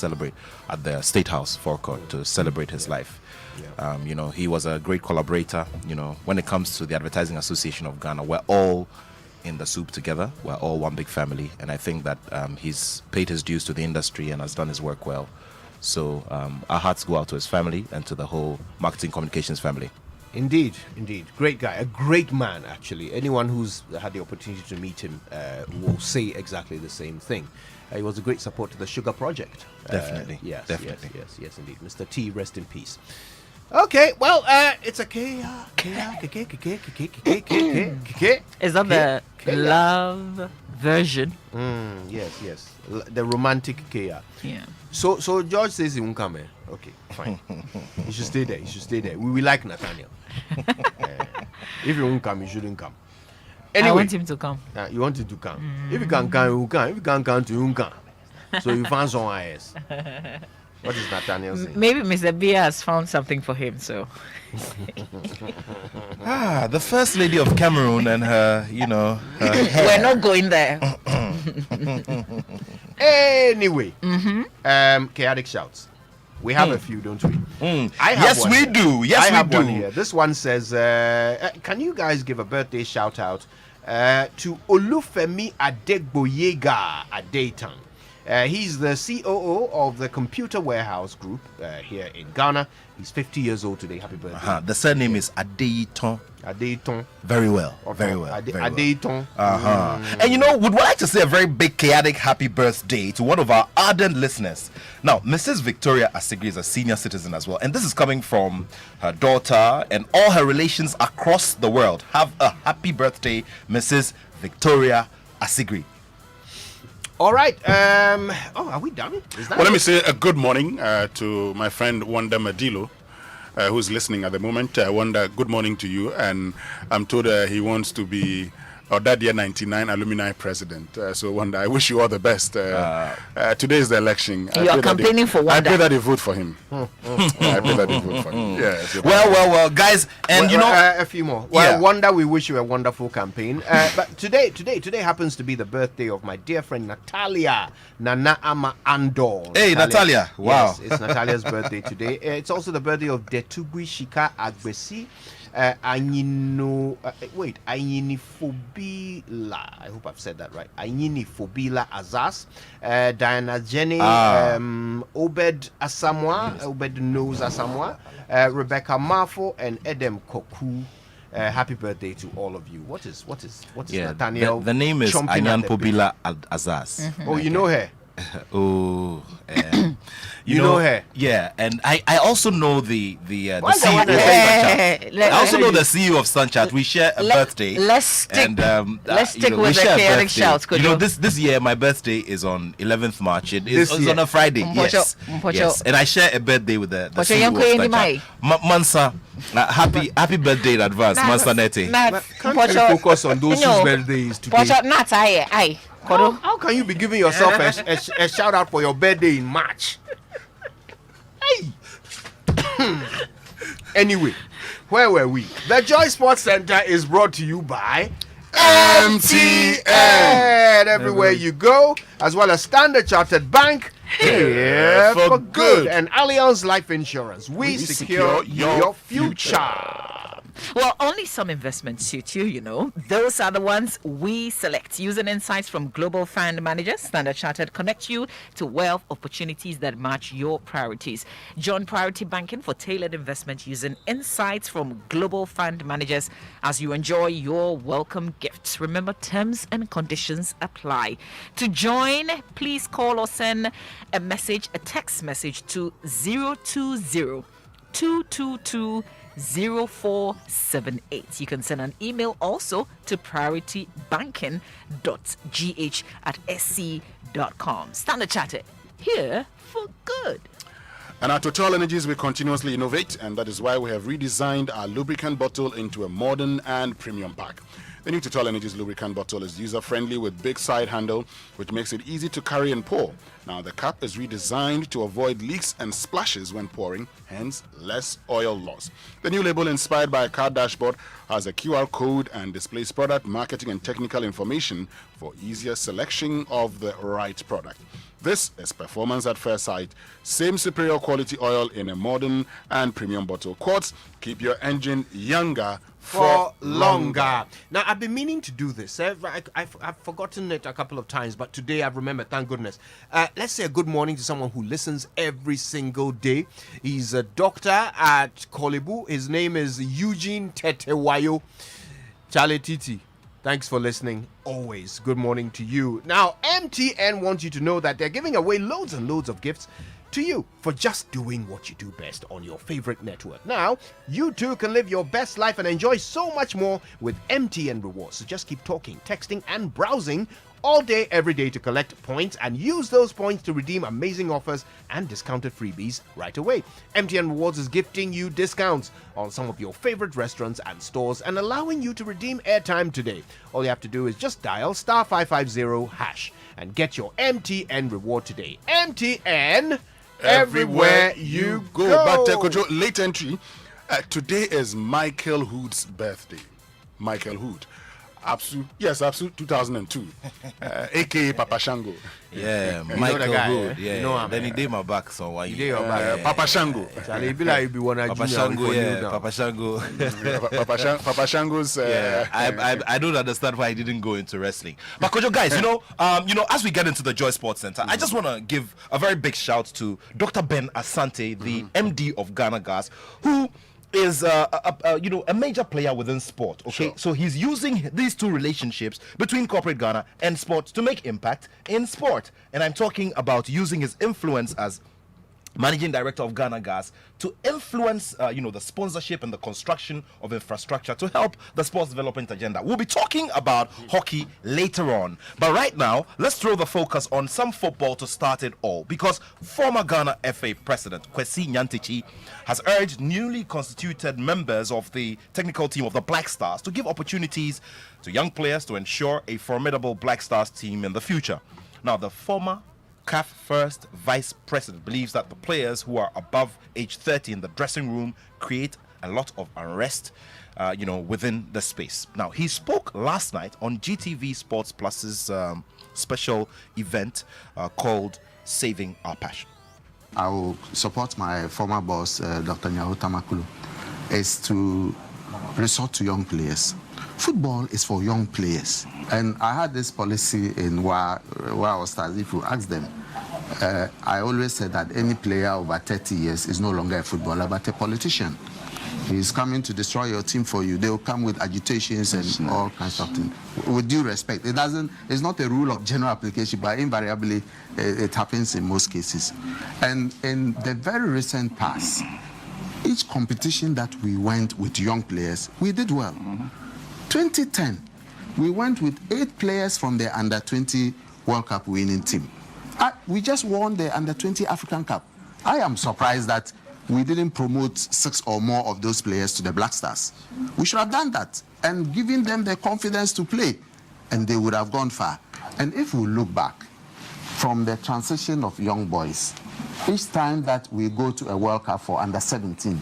celebrate at the State House forecourt to celebrate his life. He was a great collaborator. When it comes to the Advertising Association of Ghana, we're all in the soup together. We're all one big family, and I think that he's paid his dues to the industry and has done his work well. So our hearts go out to his family and to the whole marketing communications family. Indeed. Great guy, a great man, actually. Anyone who's had the opportunity to meet him will say exactly the same thing. He was a great support to the Sugar Project. Definitely. Yes, indeed. Mr. T, rest in peace. Okay, well, it's a K. Is that the love version? Yes. The romantic K. Yeah. So George says he won't come here. Okay, fine. He should stay there. We will like Nathaniel. If he won't come, he shouldn't come. Anyway, I want him to come. You want him to come. If he can come, he will come. If he can't come, he won't come. So you found someone else. What is Nathaniel saying? Maybe Mr. B has found something for him, so. The First Lady of Cameroon and her, her hair. We're not going there. Anyway, chaotic shouts. We have a few, don't we? Yes, we do. I have one here. This one says, can you guys give a birthday shout out to Olufemi Adegboyega Adeitan? He's the COO of the Computer Warehouse Group here in Ghana. He's 50 years old today. Happy birthday. The surname is Adeitan. Adeitan. Very well. Very well. Adeitan. And would like to say a very big chaotic happy birthday to one of our ardent listeners. Now, Mrs. Victoria Asigri is a senior citizen as well. And this is coming from her daughter and all her relations across the world. Have a happy birthday, Mrs. Victoria Asigri. All right. Are we done? Let me say a good morning to my friend Wanda Madilo, who's listening at the moment. Wanda, good morning to you. And I'm told he wants to be that year 99 alumni president. So Wanda, I wish you all the best. Today is the election. You are campaigning for Wanda. I pray that they vote for him. Yes. Well, guys, and a few more. Well, Wanda, we wish you a wonderful campaign. But today happens to be the birthday of my dear friend Natalia Nana Ama Andor. Hey, Natalia! Wow, yes, it's Natalia's birthday today. It's also the birthday of Detugui Shika Agbesi. Anyinifobila. I hope I've said that right. Anyinifobila Azaz. Diana Jenny. Obed Asamoah. Obed knows Asamoah. Rebecca Marfo and Edem Koku. Happy birthday to all of you. What is Nathaniel? The name is Anyanpobila Azaz. Oh, you know her. You know her. Yeah, and I also know the CEO of Sunchat. I also know the CEO of Sunchat. We share a birthday. Let's stick with the chaotic shouts. This year my birthday is on 11th March. It's on a Friday. Yes. And I share a birthday with the CEO of Sunchat. Mansa, happy birthday in advance, Mansa Nete. Can't you focus on those whose birthdays today? How can you be giving yourself a shout out for your birthday in March? Hey. Anyway, where were we? The Joy Sports Center is brought to you by MTN. Everywhere you go, as well as Standard Chartered Bank. Here for good. And Allianz Life Insurance. We secure your future. Well, only some investments suit you, Those are the ones we select. Using insights from global fund managers, Standard Chartered connect you to wealth opportunities that match your priorities. Join Priority Banking for tailored investment using insights from global fund managers as you enjoy your welcome gifts. Remember, terms and conditions apply. To join, please call or send a text message to 020-222 0478. You can send an email also to prioritybanking.gh@sc.com. Standard Chartered, here for good. And at Total Energies, we continuously innovate, and that is why we have redesigned our lubricant bottle into a modern and premium pack. The new Total Energies lubricant bottle is user-friendly with big side handle, which makes it easy to carry and pour. Now, the cap is redesigned to avoid leaks and splashes when pouring, hence less oil loss. The new label, inspired by a car dashboard, has a QR code and displays product, marketing, and technical information for easier selection of the right product. This is Performance at First Sight. Same superior quality oil in a modern and premium bottle. Quartz, keep your engine younger for longer. Now, I've been meaning to do this. I've forgotten it a couple of times, but today I've remembered, thank goodness. Let's say a good morning to someone who listens every single day. He's a doctor at Kolebu. His name is Eugene Tetewayo. Charlie Titi. Thanks for listening. Always good morning to you. Now, MTN wants you to know that they're giving away loads and loads of gifts to you for just doing what you do best on your favorite network. Now, you too can live your best life and enjoy so much more with MTN Rewards. So just keep talking, texting, and browsing all day, every day to collect points and use those points to redeem amazing offers and discounted freebies right away. MTN Rewards is gifting you discounts on some of your favorite restaurants and stores and allowing you to redeem airtime today. All you have to do is just dial *550# and get your MTN reward today. MTN, everywhere you go. But Kojo, late entry. Today is Michael Hood's birthday. Michael Hood. Absolute 2002. AKA Papa Shango. Yeah, You know Michael the guy, Hood. eh? Yeah, You know him, then he eh? did my back, so why He did your back. Papa Shango. Charlie, be like you be one of Papa junior Shango, before you yeah, now. Papa Shango. Papa Shango's. Yeah, I don't understand why he didn't go into wrestling. But Kojo, guys, you know, as we get into the Joy Sports Center, I just want to give a very big shout to Dr. Ben Asante, the MD of Ghana Gas, who is a major player within sport. Okay, Sure. so he's using these two relationships between corporate Ghana and sport to make impact in sport, and I'm talking about using his influence as managing director of Ghana Gas to influence the sponsorship and the construction of infrastructure to help the sports development agenda. We'll be talking about hockey later on, but right now let's throw the focus on some football to start it all, because former Ghana FA president Kwesi Nyantakyi has urged newly constituted members of the technical team of the Black Stars to give opportunities to young players to ensure a formidable Black Stars team in the future. Now, the former CAF first vice president believes that the players who are above age 30 in the dressing room create a lot of unrest within the space. Now, he spoke last night on GTV Sports Plus's special event called Saving Our Passion. I will support my former boss, Dr. Nyaho Tamakulu, is to resort to young players. Football is for young players. And I had this policy in where I was starting. If you ask them, I always said that any player over 30 years is no longer a footballer, but a politician. He's coming to destroy your team for you. They'll come with agitations and all kinds of things. With due respect, it's not a rule of general application, but invariably it happens in most cases. And in the very recent past, each competition that we went with young players, we did well. 2010, we went with 8 players from the Under-20 World Cup winning team. We just won the Under-20 African Cup. I am surprised that we didn't promote 6 or more of those players to the Black Stars. We should have done that and given them the confidence to play, and they would have gone far. And if we look back from the transition of young boys, each time that we go to a World Cup for Under-17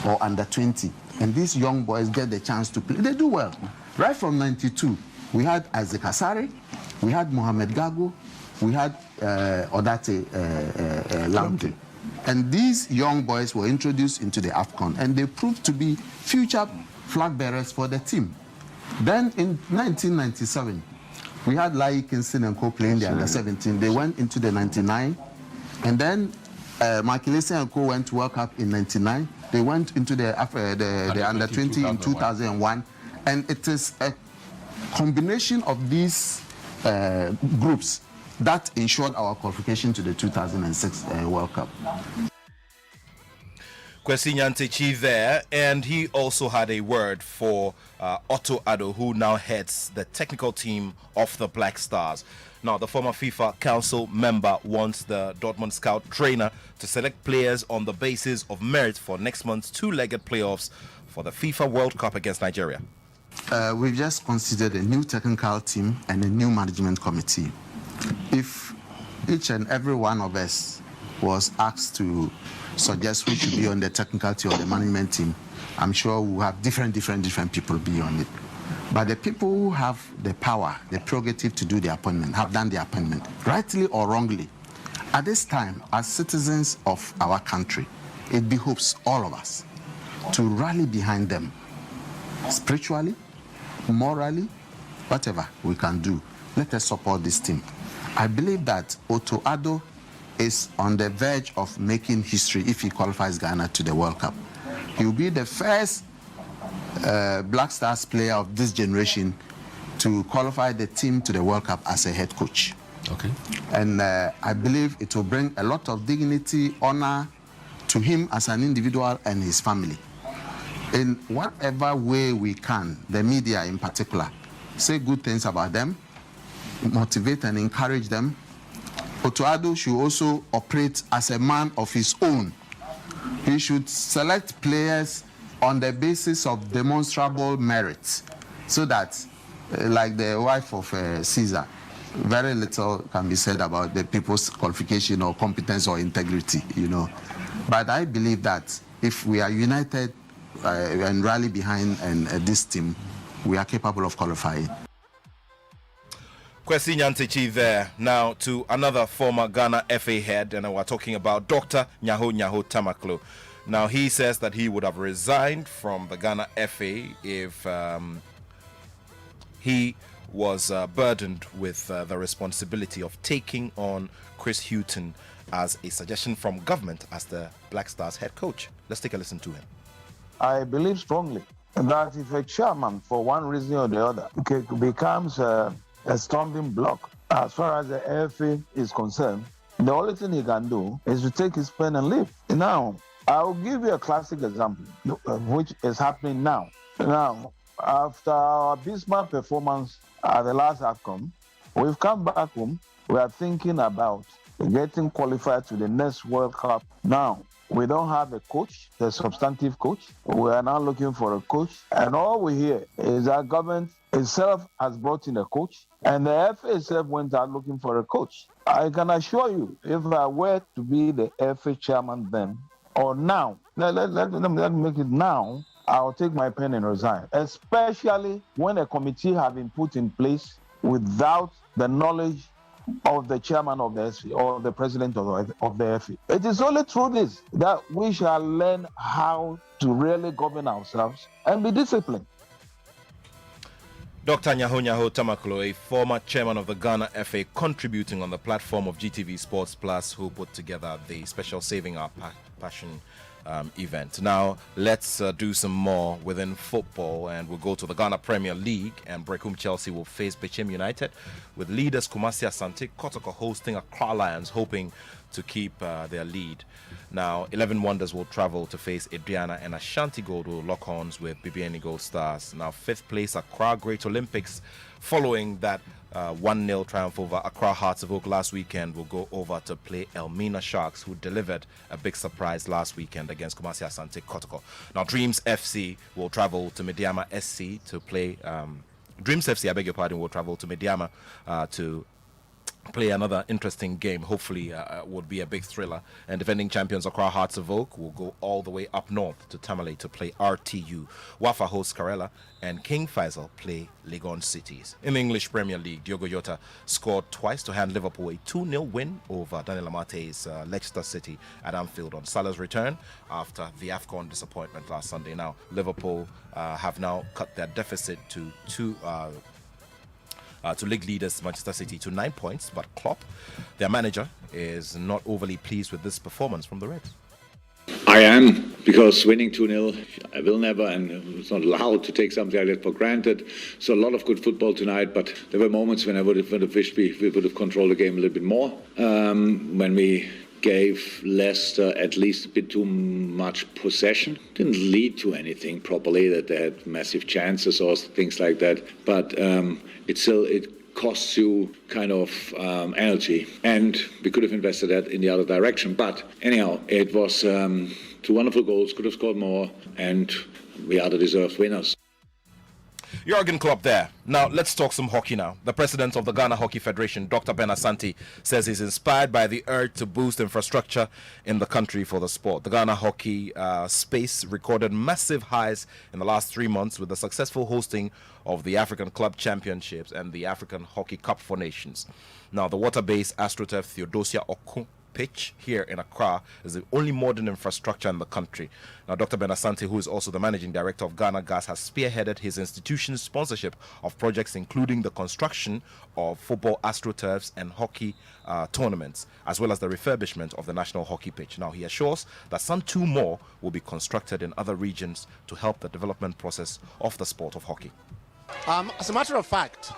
or Under-20, and these young boys get the chance to play, they do well. Right from 92, we had Isaac Asare, we had Mohamed Gago, we had Odate Lamte. And these young boys were introduced into the AFCON, and they proved to be future flag bearers for the team. Then in 1997, we had Lai Kingston and Co playing the Under-17. They went into the 99, and then Makilese and Co went to World Cup in 99. They went into the Under-20 in 2001. And it is a combination of these groups that ensured our qualification to the 2006 World Cup. Kwesi Nyantakyi there, and he also had a word for Otto Addo, who now heads the technical team of the Black Stars. Now, the former FIFA Council member wants the Dortmund scout trainer to select players on the basis of merit for next month's 2-legged playoffs for the FIFA World Cup against Nigeria. We've just considered a new technical team and a new management committee. If each and every one of us was asked to suggest who should be on the technical team or the management team, I'm sure we'll have different people be on it. But the people who have the power, the prerogative to do the appointment, have done the appointment, rightly or wrongly. At this time, as citizens of our country, it behooves all of us to rally behind them, spiritually, morally, whatever we can do. Let us support this team. I believe that Otto Addo is on the verge of making history if he qualifies Ghana to the World Cup. He will be the first Black Stars player of this generation to qualify the team to the World Cup as a head coach. Okay. And I believe it will bring a lot of dignity, honor to him as an individual and his family. In whatever way we can, the media in particular, say good things about them, motivate and encourage them. Otto Addo should also operate as a man of his own. He should select players on the basis of demonstrable merits, so that, like the wife of Caesar, very little can be said about the people's qualification or competence or integrity, you know. But I believe that if we are united and rally behind this team, we are capable of qualifying. Kwesi Nyantechi there. Now to another former Ghana FA head, and we're talking about Dr. Nyaho Tamaklo. Now he says that he would have resigned from the Ghana FA if he was burdened with the responsibility of taking on Chris Hughton as a suggestion from government as the Black Stars head coach. Let's take a listen to him. I believe strongly that if a chairman, for one reason or the other, becomes a stumbling block as far as the FA is concerned, the only thing he can do is to take his pen and leave. Now, I'll give you a classic example, which is happening now. Now, after our abysmal performance at the last AFCON, we've come back home. We are thinking about getting qualified to the next World Cup. Now, we don't have a coach, the substantive coach. We are now looking for a coach. And all we hear is that government itself has brought in a coach, and the FA itself went out looking for a coach. I can assure you, if I were to be the FA chairman then, or now, let me make it now, I'll take my pen and resign, especially when a committee has been put in place without the knowledge of the chairman of the FA or the president of the FA. It is only through this that we shall learn how to really govern ourselves and be disciplined. Dr. Nyaho Tamaklo, a former chairman of the Ghana FA, contributing on the platform of GTV Sports Plus, who put together the special Saving Our Passion event. Now, let's do some more within football, and we'll go to the Ghana Premier League, and Brecum Chelsea will face Bechem United, with leaders Kumasi Asante Kotoko hosting Accra Lions, hoping to keep their lead. Now, 11 Wonders will travel to face Adriana, and Ashanti Gold will lock horns with BBN Gold Stars. Now, 5th place Accra Great Olympics, following that 1-0 triumph over Accra Hearts of Oak last weekend, will go over to play Elmina Sharks, who delivered a big surprise last weekend against Kumasi Asante Kotoko. Now, Dreams FC will travel to Mediama SC to play. Dreams FC, I beg your pardon, will travel to Mediama to play another interesting game. Hopefully would be a big thriller. And defending champions Accra Hearts of Oak will go all the way up north to Tamale to play RTU. Wafa hosts Karela, and King Faisal play Legon Cities. In the English Premier League, Diogo Jota scored twice to hand Liverpool a 2-0 win over Daniel Amate's Leicester City at Anfield on Salah's return after the AFCON disappointment last Sunday. Now, Liverpool have now cut their deficit to league leaders Manchester City to 9 points, but Klopp, their manager, is not overly pleased with this performance from the Reds. I am, because winning 2-0, I will never, and it's not allowed to take something like that for granted. So a lot of good football tonight, but there were moments when I would have wished we would have controlled the game a little bit more. When we gave Leicester at least a bit too much possession. Didn't lead to anything properly, that they had massive chances or things like that. But it costs you kind of energy. And we could have invested that in the other direction. But anyhow, it was 2 wonderful goals, could have scored more, and we are the deserved winners. Jurgen Klopp there. Now, let's talk some hockey now. The president of the Ghana Hockey Federation, Dr. Ben Asante, says he's inspired by the urge to boost infrastructure in the country for the sport. The Ghana hockey space recorded massive highs in the last 3 months with the successful hosting of the African Club Championships and the African Hockey Cup for Nations. Now, the water-based AstroTurf Theodosia Okun pitch here in Accra is the only modern infrastructure in the country. Now, Dr. Ben Asante, who is also the managing director of Ghana Gas, has spearheaded his institution's sponsorship of projects including the construction of football astroturfs and hockey tournaments, as well as the refurbishment of the national hockey pitch. Now, he assures that some 2 more will be constructed in other regions to help the development process of the sport of hockey. As a matter of fact,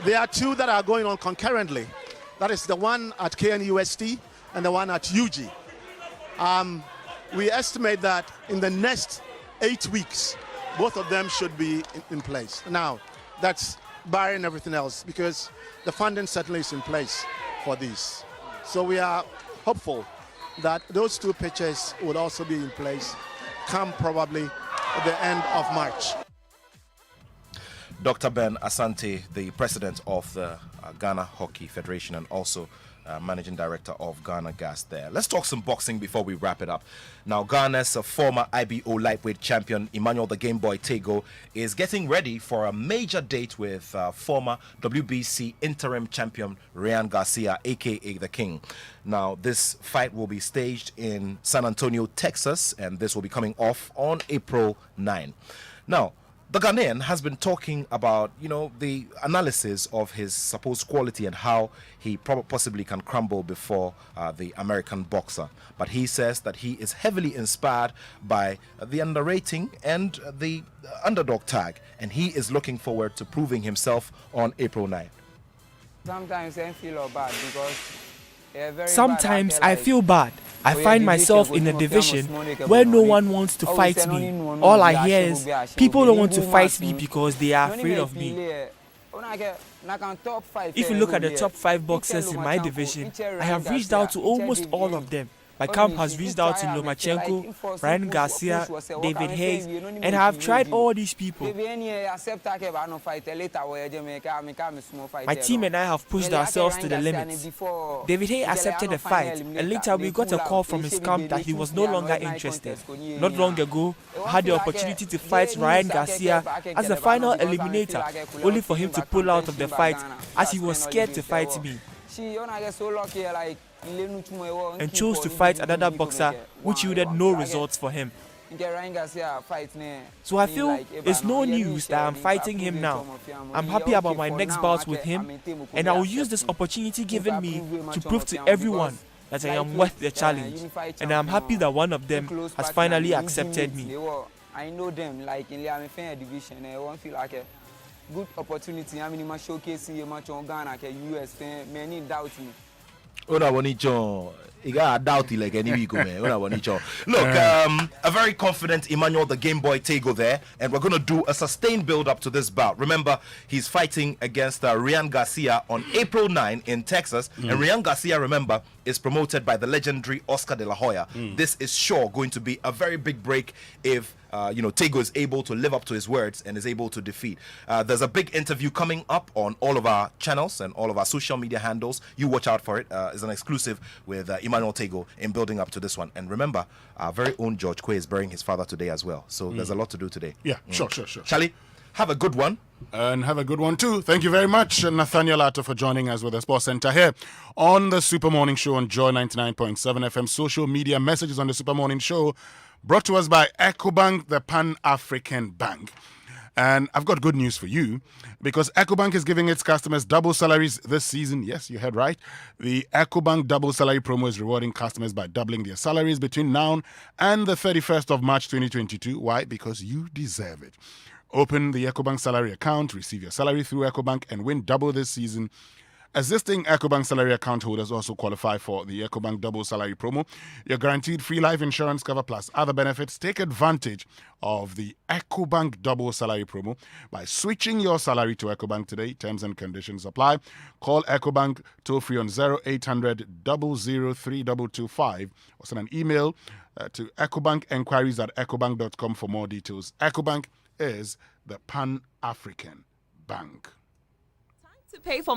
there are 2 that are going on concurrently. That is the one at KNUST and the one at UG. We estimate that in the next 8 weeks, both of them should be in place. Now, that's barring everything else because the funding certainly is in place for these. So we are hopeful that those 2 pitches would also be in place come probably at the end of March. Dr. Ben Asante, the president of the Ghana Hockey Federation and also managing director of Ghana Gas there. Let's talk some boxing before we wrap it up. Now, Ghana's former IBO lightweight champion Emmanuel the Game Boy Tego is getting ready for a major date with former WBC interim champion Ryan Garcia, aka The King. Now, this fight will be staged in San Antonio, Texas, and this will be coming off on April 9. Now, the Ghanaian has been talking about, the analysis of his supposed quality and how he possibly can crumble before the American boxer. But he says that he is heavily inspired by the underrating and the underdog tag, and he is looking forward to proving himself on April 9. Sometimes I feel bad because sometimes I feel bad. I find myself in a division where no one wants to fight me. All I hear is people don't want to fight me because they are afraid of me. If you look at the top 5 boxers in my division, I have reached out to almost all of them. My camp has reached out to Lomachenko, Ryan Garcia, David Hayes, and I have tried all these people. My team and I have pushed ourselves to the limits. David Hayes accepted the fight, and later we got a call from his camp that he was no longer interested. Not long ago, I had the opportunity to fight Ryan Garcia as the final eliminator, only for him to pull out of the fight as he was scared to fight me and chose to fight another boxer which yielded no results for him. So I feel it's no news that I'm fighting him now. I'm happy about my next bout with him, and I will use this opportunity given me to prove to everyone that I am worth the challenge, and I'm happy that one of them has finally accepted me. I know them like in the division. I won't feel like a good opportunity. I mean, my showcasing a match on Ghana, US fan, many doubt me. You got a doubty like any week, man. Look, a very confident Emmanuel the Game Boy Tego there, and we're going to do a sustained build up to this bout. Remember, he's fighting against Ryan Garcia on April 9 in Texas, and Ryan Garcia, remember, is promoted by the legendary Oscar de la Hoya. This is sure going to be a very big break if Tego is able to live up to his words and is able to defeat. There's a big interview coming up on all of our channels and all of our social media handles. You watch out for it. It's an exclusive with Emmanuel Tego in building up to this one. And remember, our very own George Quay is burying his father today as well. So there's a lot to do today. Yeah, sure. Charlie, have a good one. And have a good one too. Thank you very much, Nathaniel Atto, for joining us with the Sports Center here on the Super Morning Show on Joy99.7 FM. Social media messages on the Super Morning Show brought to us by EcoBank, the Pan-African Bank. And I've got good news for you because EcoBank is giving its customers double salaries this season. Yes, you heard right. The EcoBank double salary promo is rewarding customers by doubling their salaries between now and the 31st of March 2022. Why? Because you deserve it. Open the EcoBank salary account, receive your salary through EcoBank, and win double this season. Existing EcoBank salary account holders also qualify for the EcoBank double salary promo. You're guaranteed free life insurance cover plus other benefits. Take advantage of the EcoBank double salary promo by switching your salary to EcoBank today. Terms and conditions apply. Call EcoBank toll free on 0800 003 or send an email to ecobankenquiries@ecobank.com for more details. EcoBank, is the Pan-African Bank. To pay for